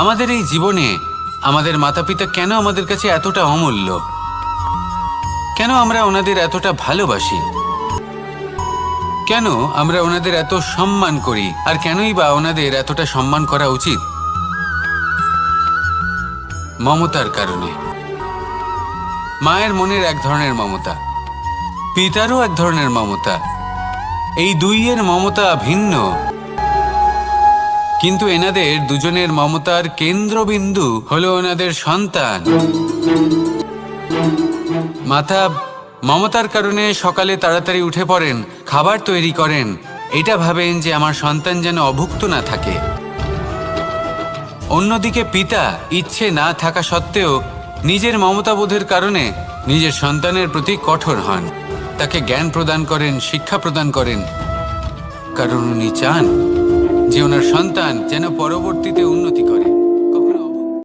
আমাদের এই জীবনে আমাদের মাতা পিতা কেন আমাদের কাছে এতটা অমূল্য? কেন আমরা ওনাদের এতটা ভালোবাসি? কেন আমরা ওনাদের এত সম্মান করি? আর কেনই বা ওনাদের এতটা সম্মান করা উচিত? মমতার কারণে। মায়ের মনের এক ধরনের মমতা, পিতারও এক ধরনের মমতা। এই দুইয়ের মমতা ভিন্ন, কিন্তু এনাদের দুজনের মমতার কেন্দ্রবিন্দু হলো ওনাদের সন্তান। মাতা মমতার কারণে সকালে তাড়াতাড়ি উঠে পড়েন, খাবার তৈরি করেন, এটা ভাবেন যে আমার সন্তান যেন অভুক্ত না থাকে। অন্যদিকে পিতা ইচ্ছে না থাকা সত্ত্বেও নিজের মমতাবোধের কারণে নিজের সন্তানের প্রতি কঠোর হন, তাকে জ্ঞান প্রদান করেন, শিক্ষা প্রদান করেন, কারণ উনি চান যে ওনার সন্তান যেন পরবর্তীতে উন্নতি করে।